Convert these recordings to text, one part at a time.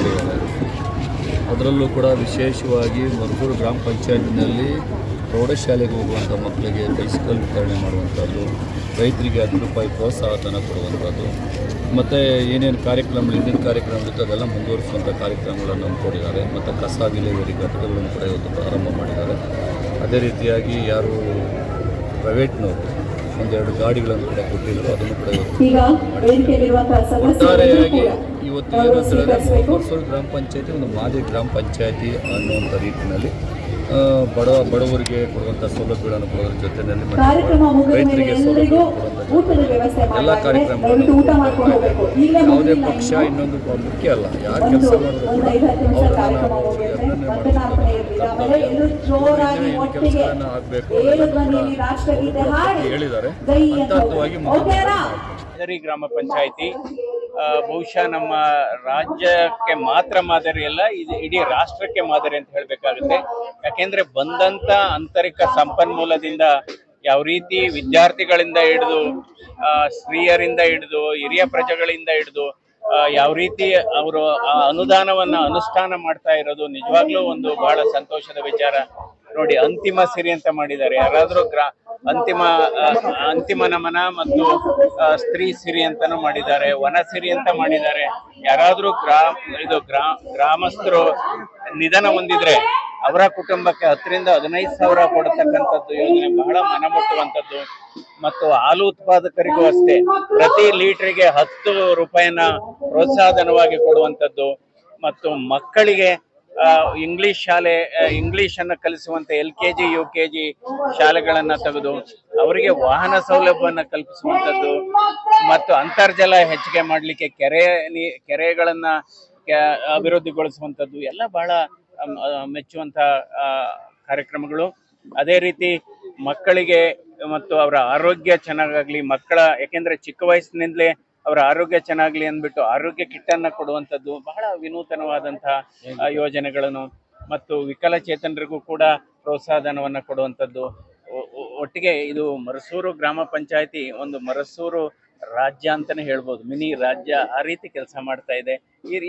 ಮಾಡಿದ್ದಾರೆ. ಅದರಲ್ಲೂ ಕೂಡ ವಿಶೇಷವಾಗಿ ಮರಸೂರು ಗ್ರಾಮ ಪಂಚಾಯತಿನಲ್ಲಿ ಪ್ರೌಢಶಾಲೆಗೆ ಹೋಗುವಂಥ ಮಕ್ಕಳಿಗೆ ಬೈಸಿಕಲ್ ವಿತರಣೆ ಮಾಡುವಂಥದ್ದು, ರೈತರಿಗೆ 10 ರೂಪಾಯಿ ಪ್ರೋತ್ಸಾಹಧನ ಕೊಡುವಂಥದ್ದು, ಮತ್ತು ಏನೇನು ಕಾರ್ಯಕ್ರಮಗಳು ಹಿಂದಿನ ಕಾರ್ಯಕ್ರಮಗಳಿತ್ತು ಅದೆಲ್ಲ ಮುಂದುವರಿಸುವಂಥ ಕಾರ್ಯಕ್ರಮಗಳನ್ನು ಹಮ್ಮಿಕೊಂಡಿದ್ದಾರೆ. ಮತ್ತು ಕಸ ವಿಲೇವಾರಿ ಘಟಕಗಳನ್ನು ಕೂಡ ಇವತ್ತು ಪ್ರಾರಂಭ ಮಾಡಿದ್ದಾರೆ. ಅದೇ ರೀತಿಯಾಗಿ ಯಾರು ಪ್ರೈವೇಟ್ನವರು ಒಂದೆರಡು ಗಾಡಿಗಳನ್ನು ಕೂಡ ಕೊಟ್ಟಿದ್ದರು, ಅದನ್ನು ಕೂಡ ಒಟ್ಟಾರೆಯಾಗಿ ಇವತ್ತು ಏನು ಅಂತ ಹೇಳಿದ್ರೆ ಮರಸೂರು ಗ್ರಾಮ ಪಂಚಾಯತಿ ಒಂದು ಮಾದರಿ ಗ್ರಾಮ ಪಂಚಾಯತಿ ಅನ್ನುವಂಥ ರೀತಿಯಲ್ಲಿ ಬಡವರಿಗೆ ಕೊಡುವಂಥ ಸೌಲಭ್ಯಗಳನ್ನು ಕೊಡೋದ್ರ ಜೊತೆಯಲ್ಲಿ ರೈತರಿಗೆ ಸೌಲಭ್ಯ ಎಲ್ಲ ಕಾರ್ಯಕ್ರಮಗಳನ್ನು ಯಾವುದೇ ಪಕ್ಷ ಇನ್ನೊಂದು ಮುಖ್ಯ ಅಲ್ಲ, ಯಾರು ಕೆಲಸ ಕೆಲಸಗಳನ್ನು ಆಗಬೇಕು ಹೇಳಿದ್ದಾರೆ. ಹಂತವಾಗಿ ಗ್ರಾಮ ಪಂಚಾಯಿತಿ ಬಹುಶಃ ನಮ್ಮ ರಾಜ್ಯಕ್ಕೆ ಮಾತ್ರ ಮಾದರಿ ಅಲ್ಲ, ಇದು ಇಡೀ ರಾಷ್ಟ್ರಕ್ಕೆ ಮಾದರಿ ಅಂತ ಹೇಳಬೇಕಾಗುತ್ತೆ. ಯಾಕೆಂದ್ರೆ ಬಂದಂತ ಆಂತರಿಕ ಸಂಪನ್ಮೂಲದಿಂದ ಯಾವ ರೀತಿ ವಿದ್ಯಾರ್ಥಿಗಳಿಂದ ಹಿಡಿದು ಸ್ತ್ರೀಯರಿಂದ ಹಿಡಿದು ಹಿರಿಯ ಪ್ರಜೆಗಳಿಂದ ಹಿಡಿದು ಯಾವ ರೀತಿ ಅವರು ಅನುದಾನವನ್ನ ಅನುಷ್ಠಾನ ಮಾಡ್ತಾ ಇರೋದು ನಿಜವಾಗ್ಲೂ ಒಂದು ಬಹಳ ಸಂತೋಷದ ವಿಚಾರ. ನೋಡಿ, ಅಂತಿಮ ಸಿರಿ ಅಂತ ಮಾಡಿದ್ದಾರೆ. ಯಾರಾದ್ರೂ ಅಂತಿಮ ನಮನ ಮತ್ತು ಸ್ತ್ರೀ ಸಿರಿ ಅಂತಾನು ಮಾಡಿದ್ದಾರೆ, ವನ ಸಿರಿ ಅಂತ ಮಾಡಿದ್ದಾರೆ. ಯಾರಾದ್ರೂ ಗ್ರಾಮಸ್ಥರು ನಿಧನ ಹೊಂದಿದ್ರೆ ಅವರ ಕುಟುಂಬಕ್ಕೆ 10 ರಿಂದ 15 ಸಾವಿರ ಕೊಡತಕ್ಕಂಥದ್ದು ಯೋಜನೆ ಬಹಳ ಮನಮುಟ್ಟುವಂಥದ್ದು. ಮತ್ತು ಹಾಲು ಉತ್ಪಾದಕರಿಗೂ ಅಷ್ಟೇ ಪ್ರತಿ ಲೀಟರ್ಗೆ 10 ರೂಪಾಯಿನ ಪ್ರೋತ್ಸಾಹಧನವಾಗಿ ಕೊಡುವಂಥದ್ದು. ಮತ್ತು ಮಕ್ಕಳಿಗೆ ಇಂಗ್ಲಿಷ್ ಅನ್ನು ಕಲಿಸುವಂತ LKG UKG ಶಾಲೆಗಳನ್ನ ತೆಗೆದು ಅವರಿಗೆ ವಾಹನ ಸೌಲಭ್ಯವನ್ನ ಕಲ್ಪಿಸುವಂಥದ್ದು ಮತ್ತು ಅಂತರ್ಜಲ ಹೆಚ್ಚಿಗೆ ಮಾಡಲಿಕ್ಕೆ ಕೆರೆಗಳನ್ನ ಅಭಿವೃದ್ಧಿಗೊಳಿಸುವಂಥದ್ದು ಎಲ್ಲ ಬಹಳ ಮೆಚ್ಚುವಂತ ಕಾರ್ಯಕ್ರಮಗಳು. ಅದೇ ರೀತಿ ಮಕ್ಕಳಿಗೆ ಮತ್ತು ಅವರ ಆರೋಗ್ಯ ಚೆನ್ನಾಗಾಗ್ಲಿ, ಯಾಕೆಂದ್ರೆ ಚಿಕ್ಕ ವಯಸ್ಸಿನಿಂದಲೇ ಅವರ ಆರೋಗ್ಯ ಚೆನ್ನಾಗ್ಲಿ ಅಂದ್ಬಿಟ್ಟು ಆರೋಗ್ಯ ಕಿಟ್ ಅನ್ನ ಕೊಡುವಂಥದ್ದು ಬಹಳ ವಿನೂತನವಾದಂತಹ ಯೋಜನೆಗಳನ್ನು ಮತ್ತು ವಿಕಲಚೇತನರಿಗೂ ಕೂಡ ಪ್ರೋತ್ಸಾಹಧನವನ್ನ ಕೊಡುವಂಥದ್ದು. ಒಟ್ಟಿಗೆ ಇದು ಮರಸೂರು ಗ್ರಾಮ ಪಂಚಾಯತಿ ಒಂದು ಮರಸೂರು ರಾಜ್ಯ ಅಂತಾನೆ ಹೇಳ್ಬೋದು, ಮಿನಿ ರಾಜ್ಯ ಆ ರೀತಿ ಕೆಲಸ ಮಾಡ್ತಾ ಇದೆ.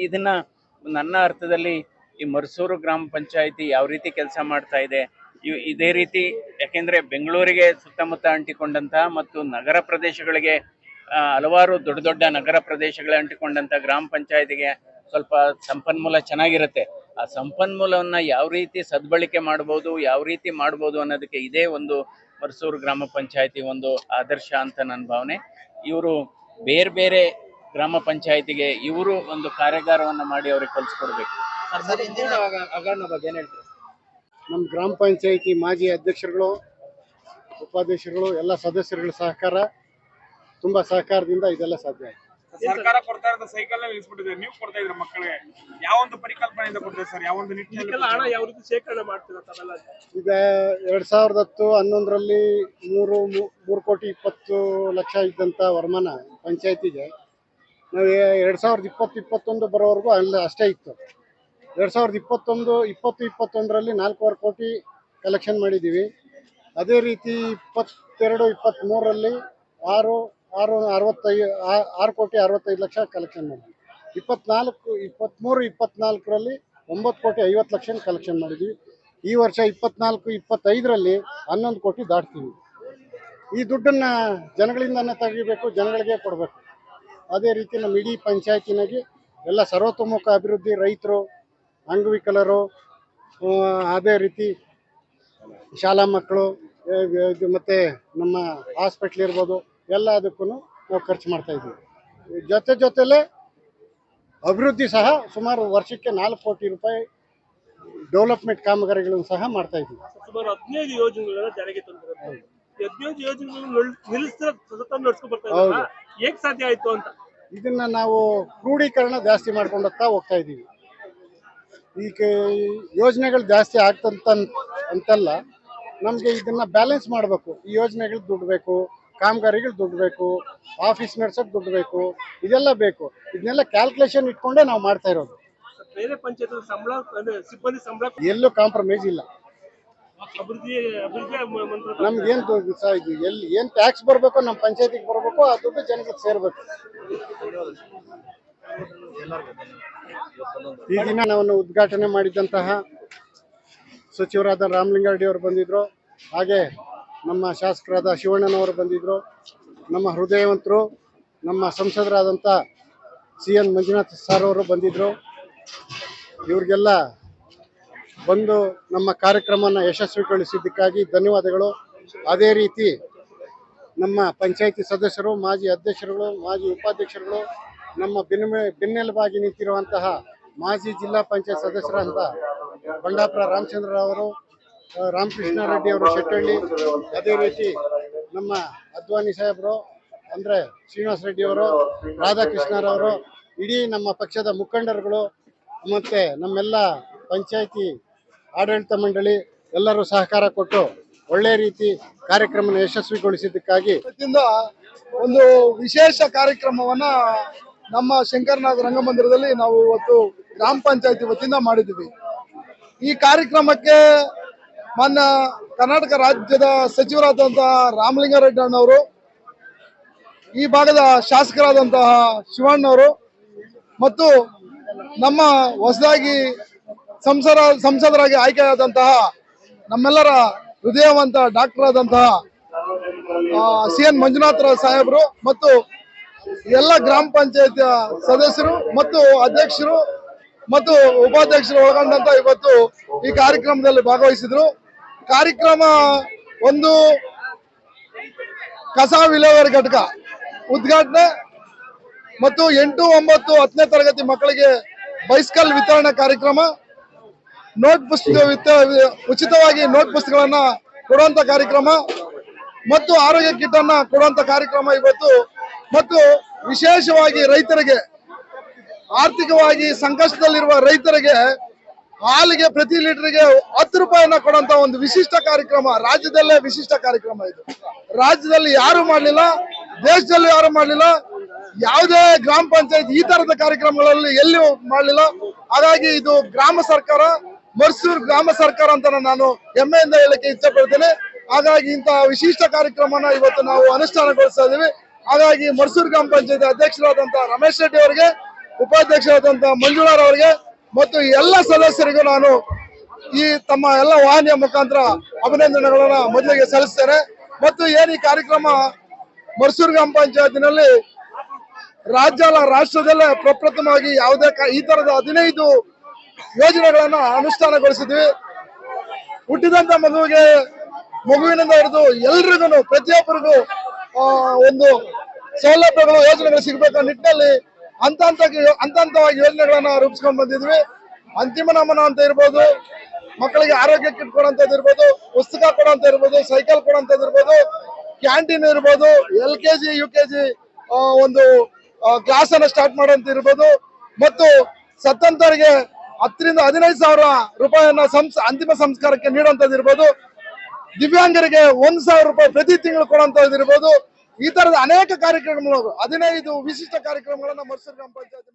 ಇದನ್ನ ನನ್ನ ಅರ್ಥದಲ್ಲಿ ಈ ಮರಸೂರು ಗ್ರಾಮ ಪಂಚಾಯತಿ ಯಾವ ರೀತಿ ಕೆಲಸ ಮಾಡ್ತಾ ಇದೆ ಇದೇ ರೀತಿ, ಯಾಕೆಂದ್ರೆ ಬೆಂಗಳೂರಿಗೆ ಸುತ್ತಮುತ್ತ ಅಂಟಿಕೊಂಡಂತಹ ಮತ್ತು ನಗರ ಪ್ರದೇಶಗಳಿಗೆ ಹಲವಾರು ದೊಡ್ಡ ದೊಡ್ಡ ನಗರ ಪ್ರದೇಶಗಳ ಅಂಟಿಕೊಂಡಂತ ಗ್ರಾಮ ಪಂಚಾಯತಿಗೆ ಸ್ವಲ್ಪ ಸಂಪನ್ಮೂಲ ಚೆನ್ನಾಗಿರುತ್ತೆ. ಆ ಸಂಪನ್ಮೂಲವನ್ನ ಯಾವ ರೀತಿ ಸದ್ಬಳಕೆ ಮಾಡಬಹುದು, ಯಾವ ರೀತಿ ಮಾಡಬಹುದು ಅನ್ನೋದಕ್ಕೆ ಇದೇ ಒಂದು ಮರಸೂರು ಗ್ರಾಮ ಪಂಚಾಯತಿ ಒಂದು ಆದರ್ಶ ಅಂತ ನನ್ನ ಭಾವನೆ. ಇವರು ಬೇರೆ ಬೇರೆ ಗ್ರಾಮ ಪಂಚಾಯತಿಗೆ ಇವರು ಒಂದು ಕಾರ್ಯಾಗಾರವನ್ನ ಮಾಡಿ ಅವ್ರಿಗೆ ಕಲಿಸ್ಕೊಡ್ಬೇಕು. ನಮ್ಮ ಗ್ರಾಮ ಪಂಚಾಯತಿ ಮಾಜಿ ಅಧ್ಯಕ್ಷರುಗಳು, ಉಪಾಧ್ಯಕ್ಷರುಗಳು, ಎಲ್ಲ ಸದಸ್ಯರುಗಳ ಸಹಕಾರ, ತುಂಬಾ ಸಹಕಾರದಿಂದ ಇದೆಲ್ಲ ಸಾಧ್ಯ ಆಯ್ತು. ಸರ್ಕಾರ ಕೊಡ್ತಾ ಇರೋದು ಸೈಕಲ್ ನಿಲ್ಲಿಸ್ಬಿಟ್ಟಿದೆ, ನೀವು ಕೊಡ್ತಾ ಇದ್ರೆ ಮಕ್ಕಳಿಗೆ ಯಾವ ಒಂದು ಪರಿಕಲ್ಪನೆಯಿಂದ ಕೊಡ್ತೀವಿ ಸರ್? ಯಾವ ಒಂದು ನಿಟ್ಟಿನಲ್ಲಿ ಹಣ ಯಾವ ರೀತಿ ಶೇಖರಣೆ ಮಾಡ್ತೀರಾ ತಾವೆಲ್ಲ? ಈಗ 2010-11ರಲ್ಲಿ 3 ಕೋಟಿ 20 ಲಕ್ಷ ಇದ್ದಂತ ವರಮಾನ ಪಂಚಾಯತಿಗೆ ನಾವು 2020-21 ಬರೋವರೆಗೂ ಅಷ್ಟೇ ಇತ್ತು. 2021-20-21ರಲ್ಲಿ 4.25 ಕೋಟಿ ಕಲೆಕ್ಷನ್ ಮಾಡಿದ್ದೀವಿ. ಅದೇ ರೀತಿ 22-23ರಲ್ಲಿ 6 ಕೋಟಿ 65 ಲಕ್ಷ ಕಲೆಕ್ಷನ್ ಮಾಡಿದ್ವಿ. 23-24ರಲ್ಲಿ 9 ಕೋಟಿ 50 ಲಕ್ಷ ಕಲೆಕ್ಷನ್ ಮಾಡಿದ್ವಿ. ಈ ವರ್ಷ 24-25ರಲ್ಲಿ 11 ಕೋಟಿ ದಾಟ್ತೀವಿ. ಈ ದುಡ್ಡನ್ನ ಜನಗಳಿಂದನೇ ತೆಗಿಬೇಕು, ಜನಗಳಿಗೆ ಕೊಡಬೇಕು. ಅದೇ ರೀತಿ ನಮ್ಮ ಇಡೀ ಪಂಚಾಯತಿನಾಗಿ ಎಲ್ಲ ಸರ್ವತೋಮುಖ ಅಭಿವೃದ್ಧಿ, ರೈತರು, ಅಂಗವಿಕಲರು, ಅದೇ ರೀತಿ ಶಾಲಾ ಮಕ್ಕಳು ಮತ್ತು ನಮ್ಮ ಹಾಸ್ಪಿಟ್ಲ್ ಇರ್ಬೋದು, ಎಲ್ಲ ಅದಕ್ಕೂ ನಾವು ಖರ್ಚು ಮಾಡ್ತಾ ಇದ್ದೀವಿ. ಜೊತೆಲೇ ಅಭಿವೃದ್ಧಿ ಸಹ ಸುಮಾರು ವರ್ಷಕ್ಕೆ 4 ಕೋಟಿ ರೂಪಾಯಿ ಡೆವಲಪ್ಮೆಂಟ್ ಕಾಮಗಾರಿಗಳನ್ನು ಸಹ ಮಾಡ್ತಾ ಇದ್ದೀವಿ. ಸುಮಾರು 15 ಯೋಜನೆಗಳನ್ನ ಜಾರಿಗೆ ತಂದಿರೋದು. 15 ಯೋಜನೆಗಳನ್ನು ನಡ್ಸ್ಕೊಂಡು ಬರ್ತಾ ಇದ್ದೀವಿ. ಹೇಗೆ ಸಾಧ್ಯ ಆಯ್ತು ಅಂತ ಇದನ್ನ ನಾವು ಕ್ರೋಢೀಕರಣ ಜಾಸ್ತಿ ಮಾಡ್ಕೊಂಡೋಗ್ತಾ ಹೋಗ್ತಾ ಇದ್ದೀವಿ. ಈಗ ಯೋಜನೆಗಳು ಜಾಸ್ತಿ ಅಂತಲ್ಲ, ನಮಗೆ ಇದನ್ನ ಬ್ಯಾಲೆನ್ಸ್ ಮಾಡಬೇಕು. ಈ ಯೋಜನೆಗಳು ದುಡ್ಡು ಬೇಕು, ಕಾಮಗಾರಿಗಳು ದುಡ್ಡು ಬೇಕು, ಆಫೀಸ್ ನಡ್ಸೋಕೆ ದುಡ್ಡು ಬೇಕು, ಇದೆಲ್ಲ ಬೇಕು. ಇದನ್ನೆಲ್ಲ ಕ್ಯಾಲ್ಕುಲೇಷನ್ ಇಟ್ಕೊಂಡೇ ನಾವು ಮಾಡ್ತಾ ಇರೋದು. ಬೇರೆ ಪಂಚಾಯತ್ ಸಿಬ್ಬಂದಿ ಸಂಬಳ ಎಲ್ಲೂ ಕಾಂಪ್ರಮೈಸ್ ಇಲ್ಲ. ನಮ್ಗೇನು ಏನು ಟ್ಯಾಕ್ಸ್ ಬರಬೇಕು, ನಮ್ಮ ಪಂಚಾಯತಿಗೆ ಬರಬೇಕು, ಆ ದುಡ್ಡು ಜನಕ್ಕೆ ಸೇರ್ಬೇಕು. ಈ ದಿನ ನಾವು ಉದ್ಘಾಟನೆ ಮಾಡಿದಂತಹ ಸಚಿವರಾದ ರಾಮಲಿಂಗಾರೆಡ್ಡಿ ಅವರು ಬಂದಿದ್ರು, ಹಾಗೆ ನಮ್ಮ ಶಾಸಕರಾದ ಶಿವಣ್ಣನವರು ಬಂದಿದ್ರು, ನಮ್ಮ ಹೃದಯವಂತರು ನಮ್ಮ ಸಂಸದರಾದಂಥ CN ಮಂಜುನಾಥ್ ಸರ್ ಅವರು ಬಂದಿದ್ರು. ಇವ್ರಿಗೆಲ್ಲ ಬಂದು ನಮ್ಮ ಕಾರ್ಯಕ್ರಮನ ಯಶಸ್ವಿಗೊಳಿಸಿದ್ದಕ್ಕಾಗಿ ಧನ್ಯವಾದಗಳು. ಅದೇ ರೀತಿ ನಮ್ಮ ಪಂಚಾಯಿತಿ ಸದಸ್ಯರು, ಮಾಜಿ ಅಧ್ಯಕ್ಷರುಗಳು, ಮಾಜಿ ಉಪಾಧ್ಯಕ್ಷರುಗಳು, ನಮ್ಮ ಬೆನ್ನೆಲುಬಾಗಿ ನಿಂತಿರುವಂತಹ ಮಾಜಿ ಜಿಲ್ಲಾ ಪಂಚಾಯತ್ ಸದಸ್ಯರಂತ ಬಂಡಾಪುರ ರಾಮಚಂದ್ರರವರು, ರಾಮಕೃಷ್ಣ ರೆಡ್ಡಿ ಅವರು ಶೆಟ್ಟಳ್ಳಿ, ಅದೇ ರೀತಿ ನಮ್ಮ ಅದ್ವಾನಿ ಸಾಹೇಬರು ಅಂದರೆ ಶ್ರೀನಿವಾಸ ರೆಡ್ಡಿ ಅವರು, ರಾಧಾಕೃಷ್ಣರವರು, ಇಡೀ ನಮ್ಮ ಪಕ್ಷದ ಮುಖಂಡರುಗಳು ಮತ್ತು ನಮ್ಮೆಲ್ಲ ಪಂಚಾಯಿತಿ ಆಡಳಿತ ಮಂಡಳಿ ಎಲ್ಲರೂ ಸಹಕಾರ ಕೊಟ್ಟು ಒಳ್ಳೆ ರೀತಿ ಕಾರ್ಯಕ್ರಮನ ಯಶಸ್ವಿಗೊಳಿಸಿದ್ದಕ್ಕಾಗಿ ಒಂದು ವಿಶೇಷ ಕಾರ್ಯಕ್ರಮವನ್ನ ನಮ್ಮ ಶಂಕರನಾಗ್ ರಂಗಮಂದಿರದಲ್ಲಿ ನಾವು ಇವತ್ತು ಗ್ರಾಮ ಪಂಚಾಯತಿ ವತಿಯಿಂದ ಮಾಡಿದ್ದೀವಿ. ಈ ಕಾರ್ಯಕ್ರಮಕ್ಕೆ ಮಾನ್ಯ ಕರ್ನಾಟಕ ರಾಜ್ಯದ ಸಚಿವರಾದಂತಹ ರಾಮಲಿಂಗಾರೆಡ್ಡಿ ಅಣ್ಣವರು, ಈ ಭಾಗದ ಶಾಸಕರಾದಂತಹ ಶಿವಣ್ಣವರು ಮತ್ತು ನಮ್ಮ ಹೊಸದಾಗಿ ಸಂಸದರಾಗಿ ಆಯ್ಕೆಯಾದಂತಹ ನಮ್ಮೆಲ್ಲರ ಹೃದಯವಂತ ಡಾಕ್ಟರ್ ಆದಂತಹ CN ಮಂಜುನಾಥ್ ಸಾಹೇಬರು ಮತ್ತು ಎಲ್ಲ ಗ್ರಾಮ ಪಂಚಾಯತ್ ಸದಸ್ಯರು ಮತ್ತು ಅಧ್ಯಕ್ಷರು ಮತ್ತು ಉಪಾಧ್ಯಕ್ಷರು ಒಳಗೊಂಡಂತ ಇವತ್ತು ಈ ಕಾರ್ಯಕ್ರಮದಲ್ಲಿ ಭಾಗವಹಿಸಿದ್ರು. ಕಾರ್ಯಕ್ರಮ ಒಂದು ಕಸ ವಿಲೇವಾರಿ ಘಟಕ ಉದ್ಘಾಟನೆ ಮತ್ತು 8, 9, 10ನೇ ತರಗತಿ ಮಕ್ಕಳಿಗೆ ಬೈಸಿಕಲ್ ವಿತರಣೆ ಕಾರ್ಯಕ್ರಮ, ನೋಟ್ ಪುಸ್ತಕ ಉಚಿತವಾಗಿ ನೋಟ್ ಪುಸ್ತಕಗಳನ್ನ ಕೊಡುವಂತ ಕಾರ್ಯಕ್ರಮ ಮತ್ತು ಆರೋಗ್ಯ ಕಿಟ್ ಅನ್ನ ಕೊಡುವಂತ ಕಾರ್ಯಕ್ರಮ ಇವತ್ತು. ಮತ್ತು ವಿಶೇಷವಾಗಿ ರೈತರಿಗೆ, ಆರ್ಥಿಕವಾಗಿ ಸಂಕಷ್ಟದಲ್ಲಿರುವ ರೈತರಿಗೆ ಹಾಲಿಗೆ ಪ್ರತಿ ಲೀಟರ್ಗೆ 10 ರೂಪಾಯಿಯನ್ನ ಕೊಡುವಂತ ಒಂದು ವಿಶಿಷ್ಟ ಕಾರ್ಯಕ್ರಮ, ರಾಜ್ಯದಲ್ಲೇ ವಿಶಿಷ್ಟ ಕಾರ್ಯಕ್ರಮ ಇದು. ರಾಜ್ಯದಲ್ಲಿ ಯಾರು ಮಾಡಲಿಲ್ಲ, ದೇಶದಲ್ಲಿ ಯಾರು ಮಾಡಲಿಲ್ಲ, ಯಾವುದೇ ಗ್ರಾಮ ಪಂಚಾಯತ್ ಈ ತರದ ಕಾರ್ಯಕ್ರಮಗಳಲ್ಲಿ ಎಲ್ಲಿ ಮಾಡಲಿಲ್ಲ. ಹಾಗಾಗಿ ಇದು ಗ್ರಾಮ ಸರ್ಕಾರ, ಮರ್ಸೂರು ಗ್ರಾಮ ಸರ್ಕಾರ ಅಂತ ನಾನು ಹೆಮ್ಮೆಯಿಂದ ಹೇಳಕ್ಕೆ ಇಚ್ಛೆ ಪಡ್ತೇನೆ. ಹಾಗಾಗಿ ಇಂತಹ ವಿಶಿಷ್ಟ ಕಾರ್ಯಕ್ರಮನ ಇವತ್ತು ನಾವು ಅನುಷ್ಠಾನಗೊಳಿಸ್ತಾ ಇದ್ದೀವಿ. ಹಾಗಾಗಿ ಮರ್ಸೂರು ಗ್ರಾಮ ಪಂಚಾಯತ್ ಅಧ್ಯಕ್ಷರಾದಂತಹ ರಮೇಶ್ ರೆಡ್ಡಿ ಅವರಿಗೆ, ಉಪಾಧ್ಯಕ್ಷರಾದಂತಹ ಮಂಜುಳಾರ್ ಅವರಿಗೆ ಮತ್ತು ಎಲ್ಲ ಸದಸ್ಯರಿಗೂ ನಾನು ಈ ತಮ್ಮ ಎಲ್ಲ ವಾಹಿನಿಯ ಮುಖಾಂತರ ಅಭಿನಂದನೆಗಳನ್ನ ಮೊದಲಿಗೆ ಸಲ್ಲಿಸ್ತೇನೆ. ಮತ್ತು ಏನು ಈ ಕಾರ್ಯಕ್ರಮ ಮರ್ಸೂರು ಗ್ರಾಮ ಪಂಚಾಯತಿನಲ್ಲಿ ರಾಜ್ಯ ಅಲ್ಲ ರಾಷ್ಟ್ರದಲ್ಲೇ ಪ್ರಪ್ರಥಮವಾಗಿ ಯಾವುದೇ ಈ ತರದ 15 ಯೋಜನೆಗಳನ್ನ ಅನುಷ್ಠಾನಗೊಳಿಸಿದ್ವಿ. ಹುಟ್ಟಿದಂತ ಮಗುವಿನಿಂದ ಹಿಡಿದು ಎಲ್ರಿಗೂ ಪ್ರತಿಯೊಬ್ಬರಿಗೂ ಒಂದು ಸೌಲಭ್ಯಗಳು, ಯೋಜನೆಗಳು ಸಿಗಬೇಕೋ ನಿಟ್ಟಿನಲ್ಲಿ ಹಂತವಾಗಿ ಯೋಜನೆಗಳನ್ನ ರೂಪಿಸ್ಕೊಂಡು ಬಂದಿದ್ವಿ. ಅಂತಿಮ ನಮನ ಅಂತ ಇರ್ಬೋದು, ಮಕ್ಕಳಿಗೆ ಆರೋಗ್ಯ ಕಿಟ್ ಕೊಡುವಂತದ್ದು ಇರ್ಬೋದು, ಪುಸ್ತಕ ಕೊಡುವಂತ ಇರ್ಬೋದು, ಸೈಕಲ್ ಕೊಡುವಂತದ್ದು ಇರ್ಬೋದು, ಕ್ಯಾಂಟೀನ್ ಇರ್ಬೋದು, LKG UKG ಒಂದು ಕ್ಲಾಸ್ ಅನ್ನ ಸ್ಟಾರ್ಟ್ ಮಾಡುವಂತ ಇರ್ಬೋದು, ಮತ್ತು ಸತ್ತಂತವರಿಗೆ 10 ರಿಂದ 15,000 ರೂಪಾಯಿಯನ್ನ ಅಂತಿಮ ಸಂಸ್ಕಾರಕ್ಕೆ ನೀಡುವಂತದ್ದು ಇರ್ಬೋದು, ದಿವ್ಯಾಂಗರಿಗೆ 1,000 ರೂಪಾಯಿ ಪ್ರತಿ ತಿಂಗಳು ಕೊಡುವಂತದ್ದು ಇರ್ಬೋದು. ಈ ತರದ ಅನೇಕ ಕಾರ್ಯಕ್ರಮಗಳು, 15 ವಿಶಿಷ್ಟ ಕಾರ್ಯಕ್ರಮಗಳನ್ನ ಮರ್ಸೂರು ಗ್ರಾಮ ಪಂಚಾಯತ್